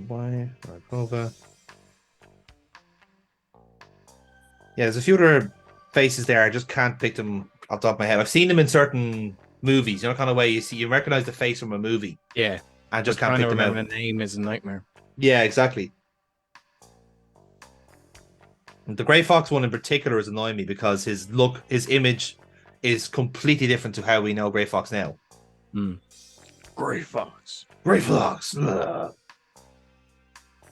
Why? Markova. Yeah, there's a few other faces there. I just can't pick them off the top of my head. I've seen them in certain movies, you know, kind of way you recognize the face from a movie. Yeah. I just But can't trying to pick them remember out. the name is a nightmare. Yeah, exactly. The Grey Fox one in particular is annoying me because his image is completely different to how we know Grey Fox now. Grey Fox. Grey Fox. Ugh.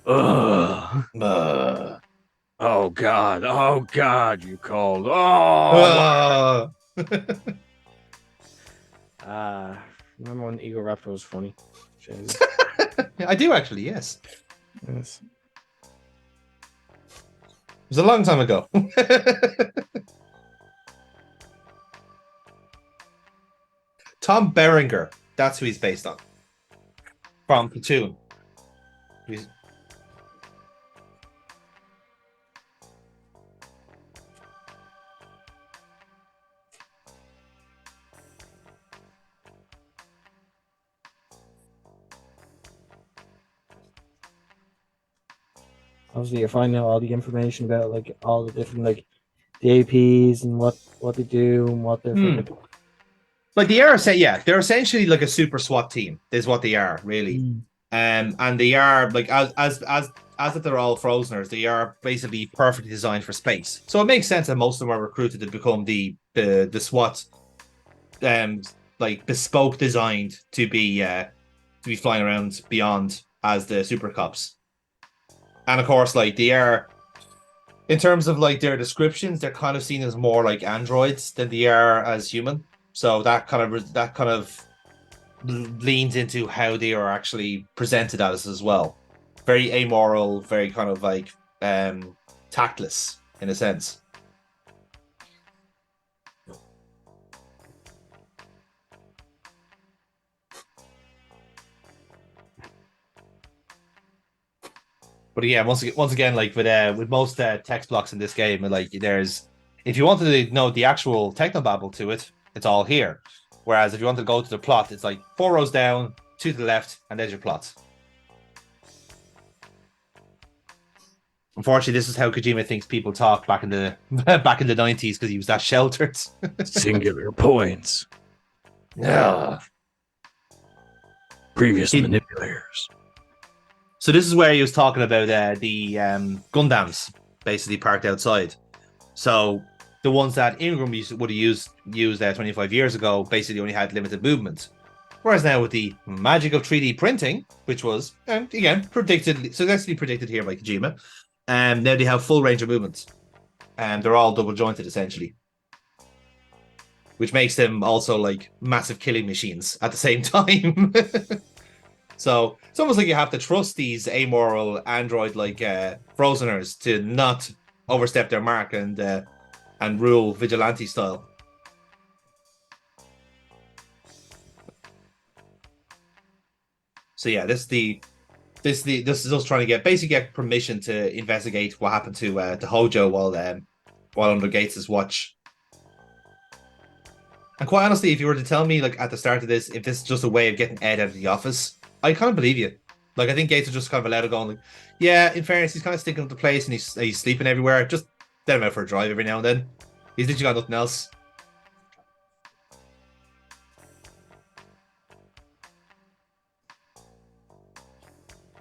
Ugh. Ugh. Oh God. Oh God, you called. Oh. Remember when Eagle Raptor was funny? I do actually, yes. Yes. It was a long time ago. Tom Berenger. That's who he's based on. From Platoon. He's... Obviously, you're finding out all the information about like all the different like the APs and what they do and what they're like they are they're essentially like a super SWAT team, is what they are, really. And they are like as that they're all Frozeners, they are basically perfectly designed for space. So it makes sense that most of them are recruited to become the SWAT, like bespoke designed to be flying around beyond as the super cops. And of course, like they are, in terms of like their descriptions, they're kind of seen as more like androids than they are as human. So that kind of leans into how they are actually presented as well. Very amoral, very kind of like tactless in a sense. But yeah, once again, like with most text blocks in this game, like there's, if you wanted to know the actual technobabble to it, it's all here. Whereas if you want to go to the plot, it's like 4 rows down, 2 to the left, and there's your plot. Unfortunately, this is how Kojima thinks people talk back in the 90s because he was that sheltered. Singular points. Yeah. Previous manipulators. So this is where he was talking about the Gundams basically parked outside. So the ones that Ingram would have used 25 years ago basically only had limited movement. Whereas now with the magic of 3D printing, which was, again, successfully predicted here by Kojima, now they have full range of movement. And they're all double jointed, essentially. Which makes them also like massive killing machines at the same time. So it's almost like you have to trust these amoral android-like Frozeners to not overstep their mark and rule vigilante style. So yeah, this is us trying to get permission to investigate what happened to Hojo while under Gates's watch. And quite honestly, if you were to tell me like at the start of this, if this is just a way of getting Ed out of the office, I kind of believe you. Like I think Gates would just kind of allowed it going. Like, yeah, in fairness, he's kind of sticking up the place and he's sleeping everywhere. Just let him out for a drive every now and then. He's literally got nothing else.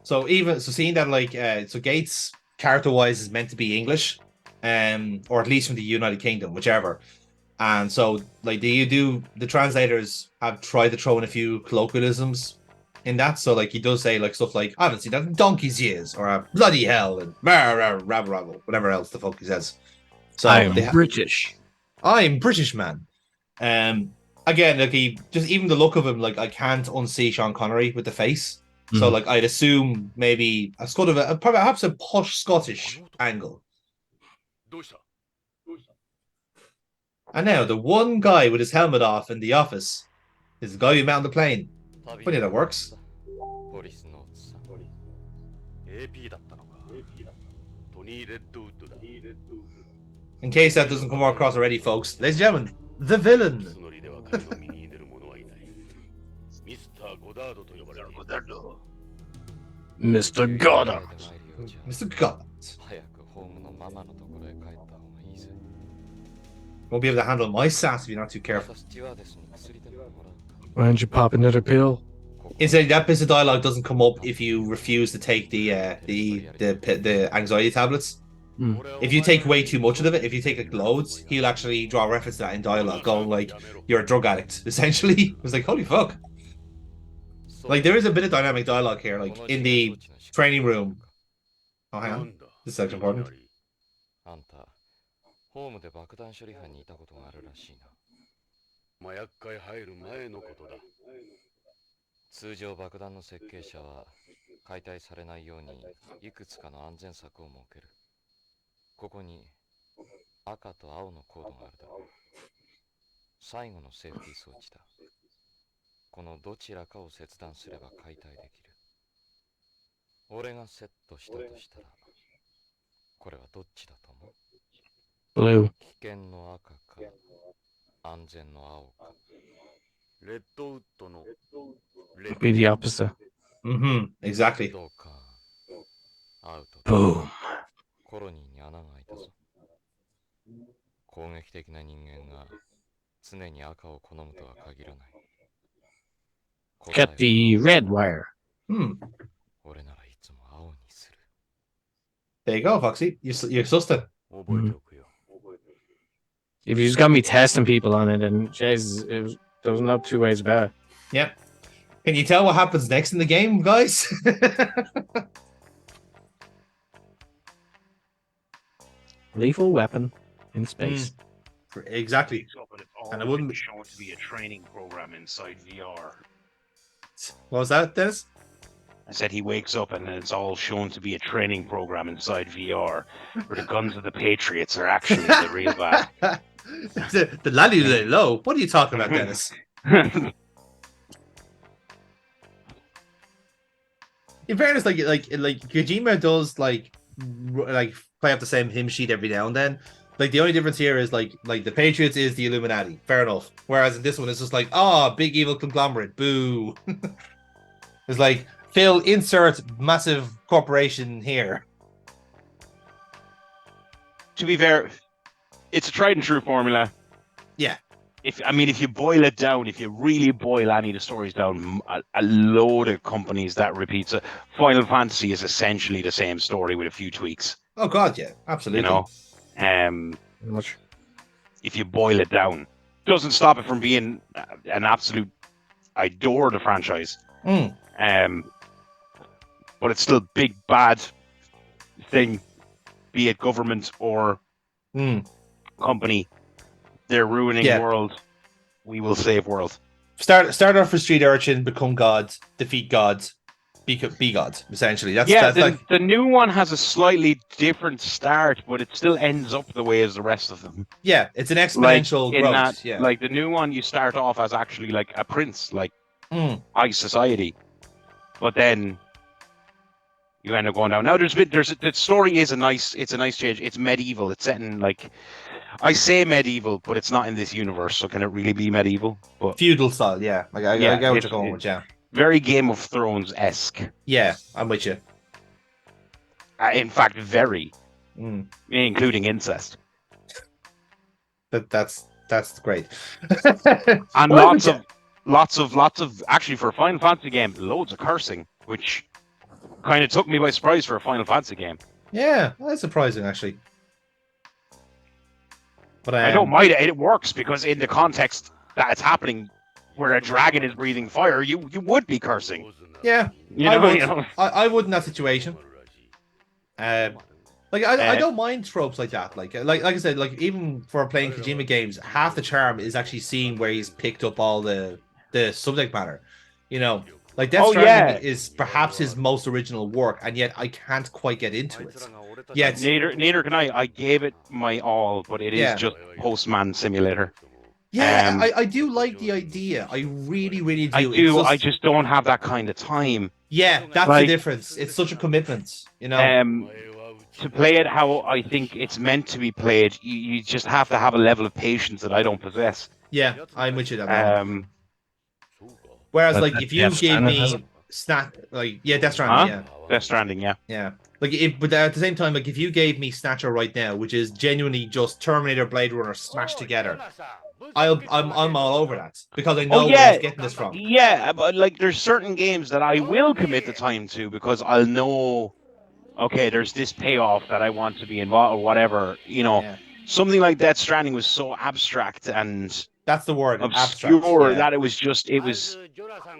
So seeing that like so Gates character wise is meant to be English, or at least from the United Kingdom, whichever. And so like the translators have tried to throw in a few colloquialisms in that. So like he does say like stuff like I haven't seen that in donkey's years, or bloody hell, and rabble rabble, whatever else the fuck he says. So I'm British. I'm British, man. Again, like he just, even the look of him, like I can't unsee Sean Connery with the face. So like I'd assume maybe a sort of perhaps a posh Scottish angle. And now the one guy with his helmet off in the office is the guy who mounted the plane. Funny that works. In case that doesn't come across already, folks, ladies and gentlemen, the villain. Mr. Goddard. Mr. God. 早くホームのママのところへ帰った方がいいぜ。 Won't be able to handle my sass if you're not too ま careful. たスチュワーデスに薬でももらうか。 Why don't you pop another pill? Incidentally, that bit of dialogue doesn't come up if you refuse to take the anxiety tablets. If you take way too much of it, if you take like loads, he'll actually draw reference to that in dialogue, going like, "You're a drug addict." Essentially, it was like, "Holy fuck!" Like there is a bit of dynamic dialogue here, like in the training room. Oh, hang on, this is actually important. あんた、ホームで爆弾処理班にいたことがあるらしいな。麻薬界入る前のことだ。通常爆弾の設計者は解体されないようにいくつかの安全策を設ける。ここに赤と青のコードがあるだろう。最後のセーフティー装置だ。このどちらかを切断すれば解体できる。俺がセットしたとしたら、これはどっちだと思う？ Blue. 危険の赤か、安全の青か。レッドウッドのレッ Be the opposite. Exactly. どうか、アウト。 Boom. コロニーに穴が開いたぞ。攻撃的な人間が常に赤を好むとは限らない。 Get the red wire. 俺ならいつも青にする。 There you go, Foxy. You sussed it. 覚えておくよ。 If you just got me testing people on it, and jeez, there was no two ways about it. Yep. Can you tell what happens next in the game, guys? Lethal weapon in space. Exactly. And it wouldn't be shown to be a training program inside VR. What was that, Dennis? I said he wakes up and it's all shown to be a training program inside VR, where the guns of the Patriots are actually the real bad. the laddie lay low. What are you talking about, Dennis? In fairness, like Kojima does like play up the same hymn sheet every now and then. Like the only difference here is like the Patriots is the Illuminati. Fair enough. Whereas in this one, it's just like, oh, big evil conglomerate. Boo. It's like, Phil, insert massive corporation here. To be fair, it's a tried and true formula. Yeah. If you boil it down, if you really boil any of the stories down, a load of companies that repeats it. Final Fantasy is essentially the same story with a few tweaks. Oh God, yeah, absolutely. You know, if you boil it down, doesn't stop it from being an absolute. I adore the franchise. But it's still big bad thing, be it government or company. They're ruining world. We will save world. Start off with street urchin, become gods, defeat gods, be gods. Essentially, that's the new one has a slightly different start, but it still ends up the way as the rest of them. Yeah, it's an exponential growth. Like the new one, you start off as actually like a prince, like high society, but then you end up going down. Now the story is a nice change. It's medieval. It's set in like. I say medieval, but it's not in this universe, so can it really be medieval? But feudal style, yeah. Like I get what you're going with, yeah. Very Game of Thrones-esque. Yeah, I'm with you. In fact, very, including incest. That's great. And lots of actually for a Final Fantasy game, loads of cursing, which kind of took me by surprise for a Final Fantasy game. Yeah, that's surprising actually. But I don't mind it. It works because in the context that it's happening, where a dragon is breathing fire, you would be cursing. Yeah, I would in that situation. I don't mind tropes like that. Like I said, like even for playing Kojima games, half the charm is actually seeing where he's picked up all the subject matter. You know, like Death Stranding is perhaps his most original work, and yet I can't quite get into it. Yeah, neither can I. I gave it my all, but it is just Postman Simulator. Yeah, I do like the idea. I really, really do. I do. I just don't have that kind of time. Yeah, that's the difference. It's such a commitment, you know. To play it how I think it's meant to be played, you just have to have a level of patience that I don't possess. Yeah, I'm with you. Whereas, like, if you gave me Snap, like Death Huh? Stranding, Death Stranding, yeah. yeah. Like but at the same time, like if you gave me Snatcher right now, which is genuinely just Terminator, Blade Runner smashed together, I'm all over that because I know where he's getting this from. Yeah, but like there's certain games that I will commit the time to because I'll know, okay, there's this payoff that I want to be involved or whatever. You know, Yeah. something like Death Stranding was so abstract and That's the word, obscure abstract. Yeah. that it was.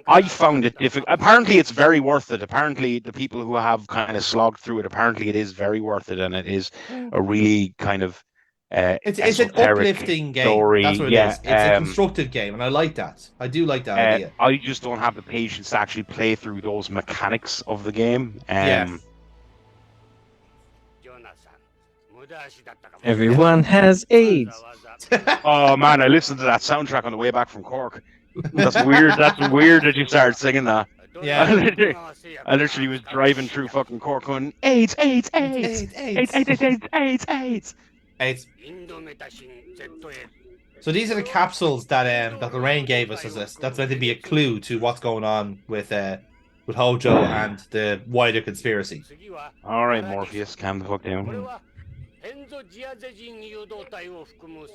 I found it difficult. Apparently, it's very worth it. Apparently, the people who have kind of slogged through it, apparently, it is very worth it, and it is a really kind of It's an uplifting game. story. That's what it is. It's a constructive game, and I like that. I do like that idea. I just don't have the patience to actually play through those mechanics of the game. Yeah. Everyone has AIDS. Oh man, I listened to that soundtrack on the way back from Cork. That's weird. That's weird that you started singing that. Yeah. I literally was driving through fucking Cork going, AIDS, AIDS, AIDS, AIDS, AIDS, AIDS, AIDS, AIDS. AIDS. So these are the capsules that Lorraine gave us as this. That's meant to be a clue to what's going on with Hojo and the wider conspiracy. All right, Morpheus, calm the fuck down.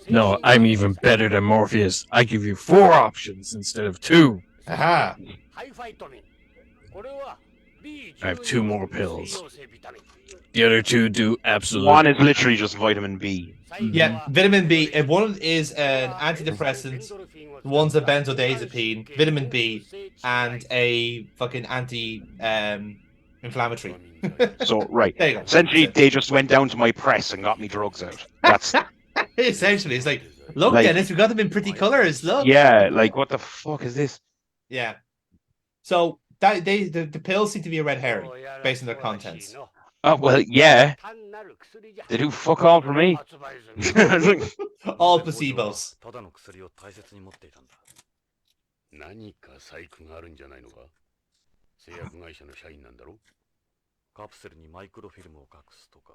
No, I'm even better than Morpheus. I give you 4 options instead of 2. Aha. I have 2 more pills. The other 2 do absolutely. One is literally just vitamin B. Yeah, vitamin B. One is an antidepressant. One's a benzodiazepine, vitamin B, and a fucking anti-inflammatory. So right, There you go. essentially they just went down to my press and got me drugs out. That's Essentially, it's like, look, Like- Dennis, we got them in pretty colors. Look. yeah. Like what the fuck is this? Yeah. So the pills seem to be a red herring based on their contents. Oh well, yeah. They do fuck all for me. All placebos. 何か細工があるんじゃないのか。製薬会社の社員なんだろ。カプセルにマイクロフィルムを隠すとか。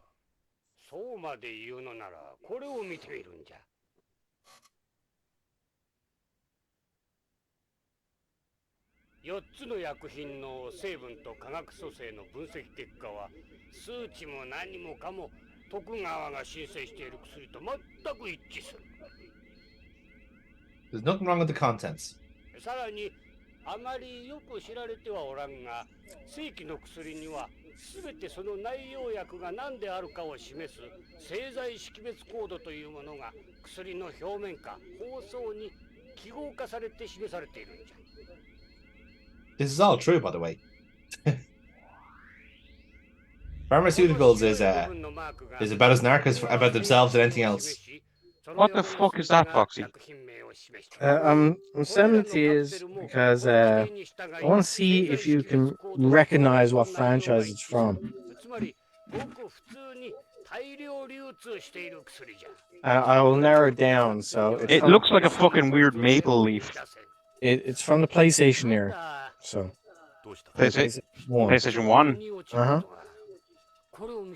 そうまで言うのならこれを見てみるんじゃ。4つの薬品の成分と化学組成の分析結果は数値も何もかも徳川が申請している薬と全く一致する。 There's nothing wrong with the contents. さらにあまりよく知られてはおらんが正規の薬には全てその内容薬が何であるかを示す製剤識別コードというものが薬の表面か包装に記号化されて示されているんじゃ。 This is all true, by the way. Pharmaceuticals is about as narcos about themselves as anything else. What the fuck is that, Foxy? I'm sending it to you because I want to see if you can recognize what franchise it's from. I will narrow it down. So It looks like a fucking weird maple leaf. It's from the PlayStation era. So PlayStation 1. Uh-huh. You're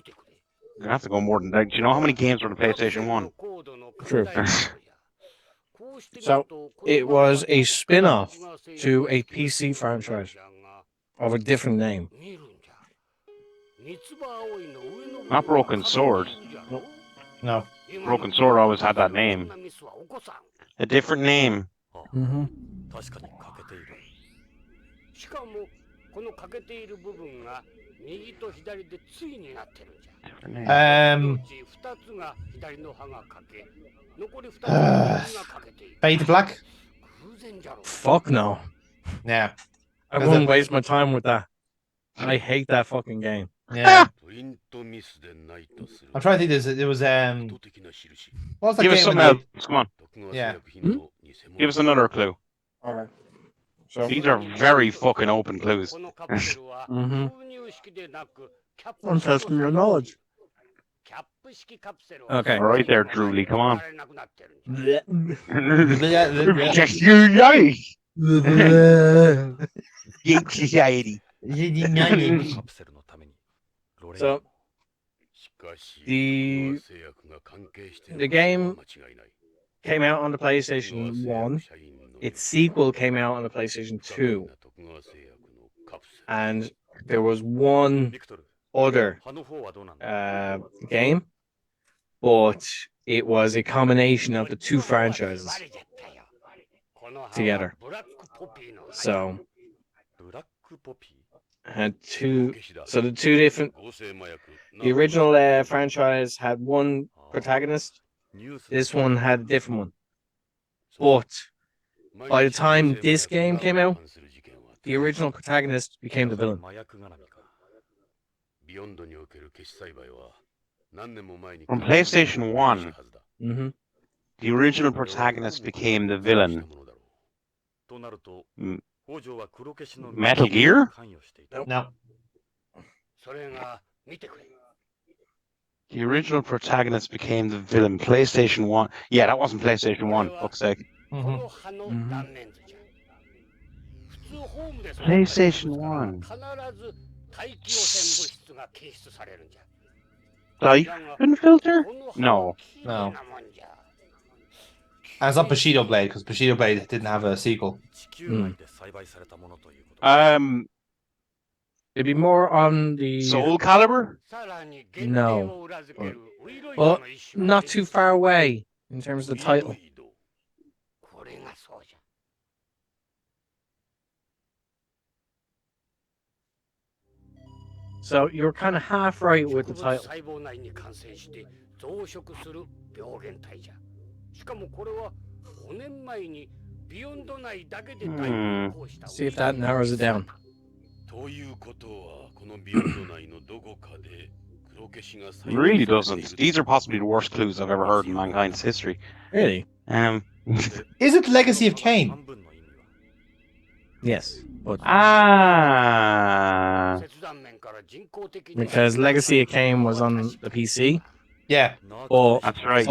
gonna have to go more than that. Do you know how many games were on the PlayStation 1? True. So it was a spin-off to a PC franchise of a different name. Not Broken Sword. No. Broken Sword always had that name. A different name. Mm-hmm. しかもこの欠けている部分が右と左で対になってるんじゃ。2つが左の歯が欠け、残り2つが欠けている。Fade to Black? Fuck no. Yeah. I wouldn't waste my time with that. I hate that fucking game. Yeah. I'm trying to think. There was what was that Give us game something when else. Come on. Yeah. Give us another clue. Alright. So These are very fucking open clues. mm-hmm. I'm testing your knowledge. Okay. Right there, Drewly. Come on. they- Just you nice. Geek Society. So the game came out on the PlayStation 1. Its sequel came out on the PlayStation 2. and there was one other game, but it was a combination of the two franchises together. So had two. So the two different. The original franchise had one protagonist. This one had a different one. But by the time this game came out, the original protagonist became the villain. From PlayStation 1, Mm-hmm. the original protagonist became the villain. Metal Gear? No. The original protagonist became the villain. PlayStation 1. Yeah, that wasn't PlayStation 1. Fuck's sake. PlayStation 1. Siphon filter? No. No. And it's not Bushido Blade, because Bushido Blade didn't have a sequel. It'd be more on the Soul Calibur? No. Well, not too far away in terms of the title. So you're kind of half right with the title. See if that narrows it down. It really doesn't. These are possibly the worst clues I've ever heard in mankind's history. Really? Is it Legacy of Kain? Yes. But because Legacy of Kain was on the PC. Yeah. But that's right,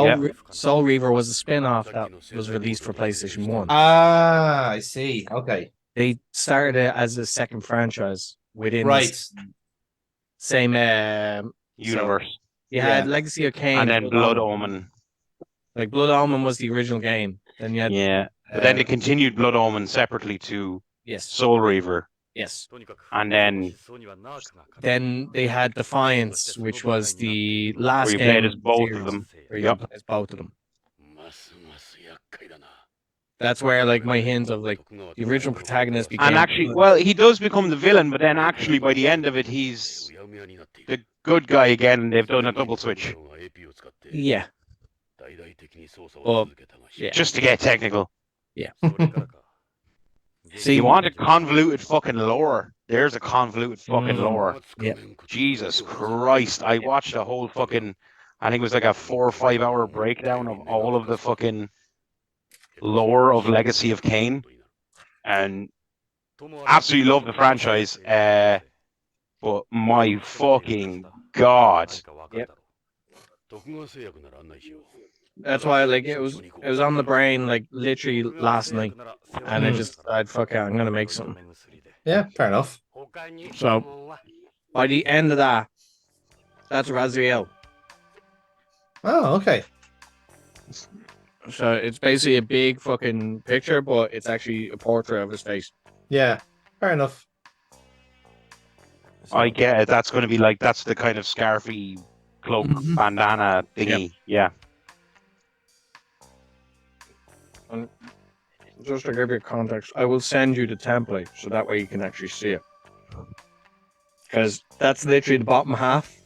Soul Reaver was a spin-off that was released for PlayStation 1. Ah, I see. Okay. They started it as a second franchise within Right. same universe. So you had Legacy of Kain And then Blood Omen. Like Blood Omen was the original game. Then you had but then they continued Blood Omen separately to yes. Soul Reaver. Yes. And then they had Defiance, which was the last where you game. played as both of them. Where you played as both of them. That's where like my hint of like the original protagonist became. And actually, well, he does become the villain, but then actually by the end of it, he's the good guy again, and they've done a double switch. Yeah. Well, yeah. Just to get technical. Yeah. See, you want a convoluted fucking lore? There's a convoluted fucking lore. Yeah. Jesus Christ! I watched a whole fucking, I think it was like a 4 or 5 hour breakdown of all of the fucking lore of Legacy of Kain, and absolutely love the franchise. But my fucking god! Yep. That's why, like, it was on the brain, like, literally last night, and I just decided, fuck it, I'm gonna make something. Yeah, fair enough. So, by the end of that, that's Raziel. Oh, okay. So it's basically a big fucking picture, but it's actually a portrait of his face. Yeah, fair enough. I get it. That's going to be like, that's the kind of scarfy cloak bandana thingy. Yeah. And just to give you context, I will send you the template so that way you can actually see it. Because that's literally the bottom half.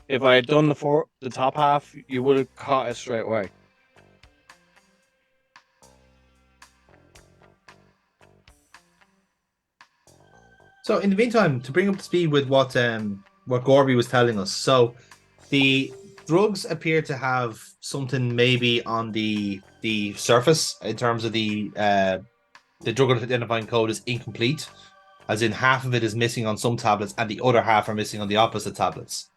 If I had done the top half, you would have caught it straight away. So in the meantime, to bring up to speed with what Gorby was telling us, so the drugs appear to have something maybe on the surface in terms of the drug identifying code is incomplete, as in half of it is missing on some tablets and the other half are missing on the opposite tablets.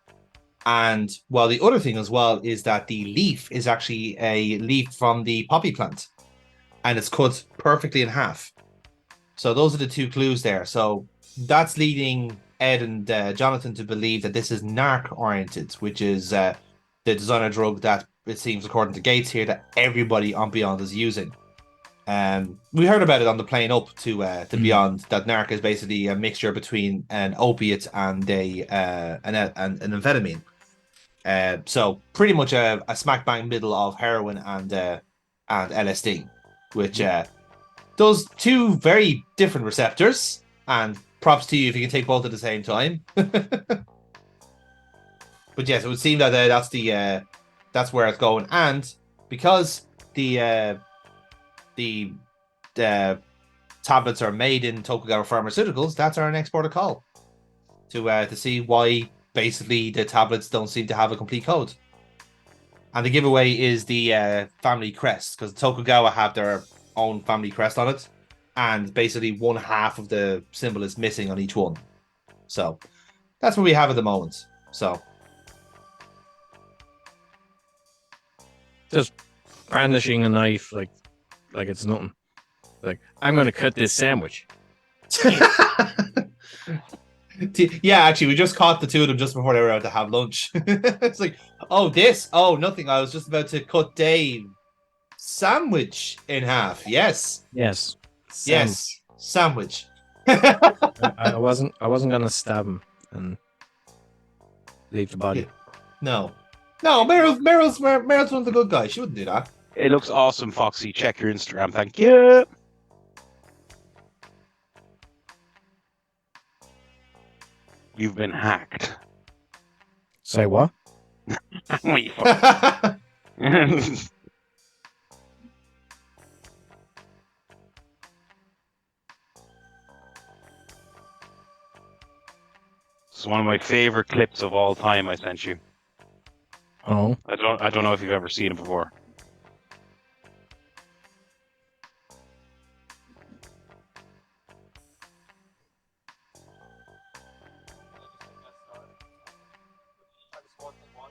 And well, the other thing as well is that the leaf is actually a leaf from the poppy plant, and it's cut perfectly in half. So those are the two clues there. So that's leading Ed and Jonathan to believe that this is narc-oriented, which is the designer drug that it seems, according to Gates here, that everybody on Beyond is using. We heard about it on the plane up to Beyond. That narc is basically a mixture between an opiate and an amphetamine. So pretty much a smack bang middle of heroin and LSD, which does two very different receptors. And props to you if you can take both at the same time. But yes, it would seem that that's where it's going, and because the tablets are made in Tokugawa Pharmaceuticals, that's our next port of call to see why basically the tablets don't seem to have a complete code. And the giveaway is the family crest, because Tokugawa have their own family crest on it, and basically one half of the symbol is missing on each one. So that's what we have at the moment. So just brandishing a knife like it's nothing. Like, I'm gonna cut this sandwich. Yeah, actually, we just caught the two of them just before they were out to have lunch. It's like, oh, nothing. I was just about to cut Dave sandwich in half. Yes, Yes. yes, sandwich. I wasn't gonna stab him and leave the body. No, Meryl's one of the good guys. She wouldn't do that. It looks awesome, Foxy. Check your Instagram. Thank you. You've been hacked. Say what? Wait, fuck. It's one of my favorite clips of all time. I sent you. Oh. I don't know if you've ever seen it before.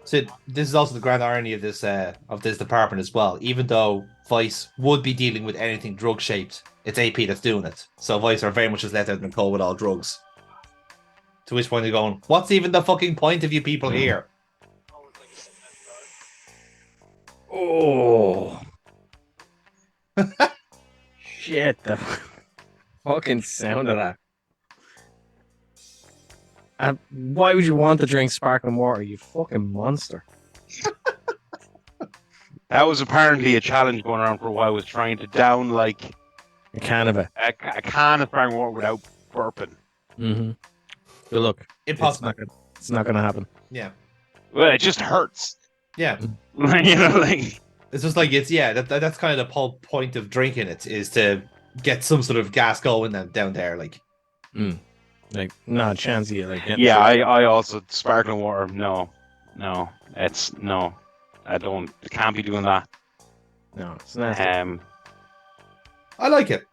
So this is also the grand irony of this department as well. Even though Vice would be dealing with anything drug shaped, it's AP that's doing it. So Vice are very much just let out in the cold with all drugs. To which point they're going, what's even the fucking point of you people here? Oh. Shit, the fucking sound of that. And why would you want to drink sparkling water, you fucking monster? That was apparently a challenge going around for a while. Was trying to down like A can of it. a can of sparkling water without burping. Mm-hmm. Good luck. Impossible. It's not gonna happen. Yeah. Well, it just hurts. Yeah. You know, like It's just like that's kind of the whole point of drinking it, is to get some sort of gas going down there, like. Like, not a chance of you, like. yeah. I also sparkling water. No, it's no. I can't be doing that. No, it's nasty. I like it.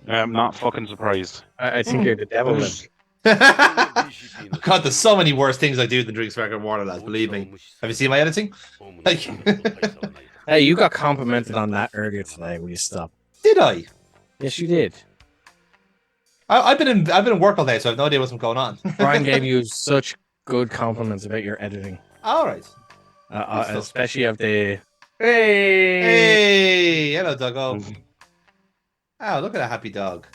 I'm not fucking surprised. I think you're the devil. Then. God, there's so many worse things I do than drink sparkling water, lads. Believe me. Have you seen my editing? Like, Hey, you got complimented on that earlier today. Will you stop? did I? Yes, you did. I've been in work all day, so I have no idea what's going on. Brian gave you such good compliments about your editing, All right. especially of the. Hey, hello, doggo. Oh, look at that happy dog.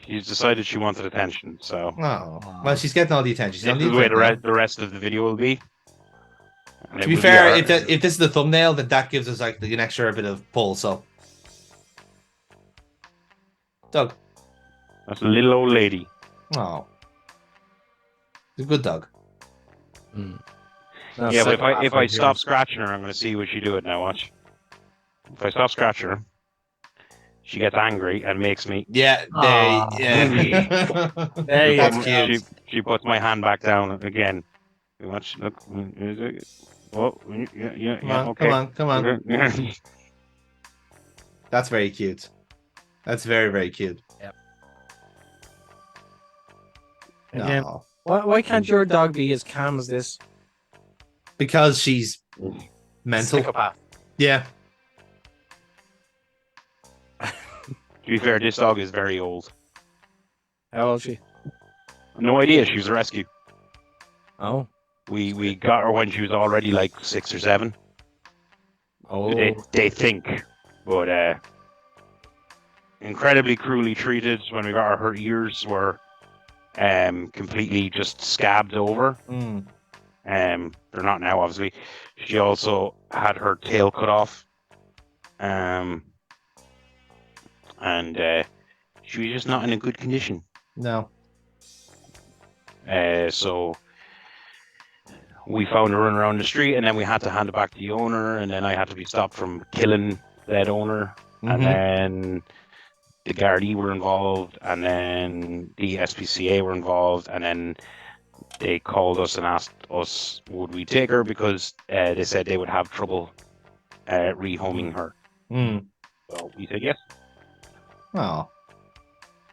She's decided she wanted attention, so Oh, well, she's getting all the attention. She's this on is the the way the rest of the video will be. And To it be will fair, our- if this is the thumbnail, then that gives us like an extra bit of pull. So, dog. that's a little old lady. Oh, it's a good dog. No, Yeah, but psychopath if I on stop yours. scratching her, I'm going to see what she do it now. Watch. If I stop scratching her, she gets angry and makes me. Yeah, Aw. yeah. There you That's go. cute. She puts my hand back down again. Watch. Look. Oh, yeah. Come on, Okay. come on. That's very cute. That's very, very cute. Again, No. why can't your dog be as calm as this? Because she's mental. Psychopath. Yeah. To be fair, this dog is very old. How old is she? No idea. She was a rescue. Oh. We got her when she was already like 6 or 7. Oh. They think, but incredibly cruelly treated when we got her ears were completely just scabbed over. They're not now, obviously. She also had her tail cut off. And she was just not in a good condition. No. So we found her running around the street, and then we had to hand it back to the owner, and then I had to be stopped from killing that owner. And then the Gardaí were involved, and then the SPCA were involved, and then they called us and asked us would we take her because they said they would have trouble rehoming her. So we said yes. Oh.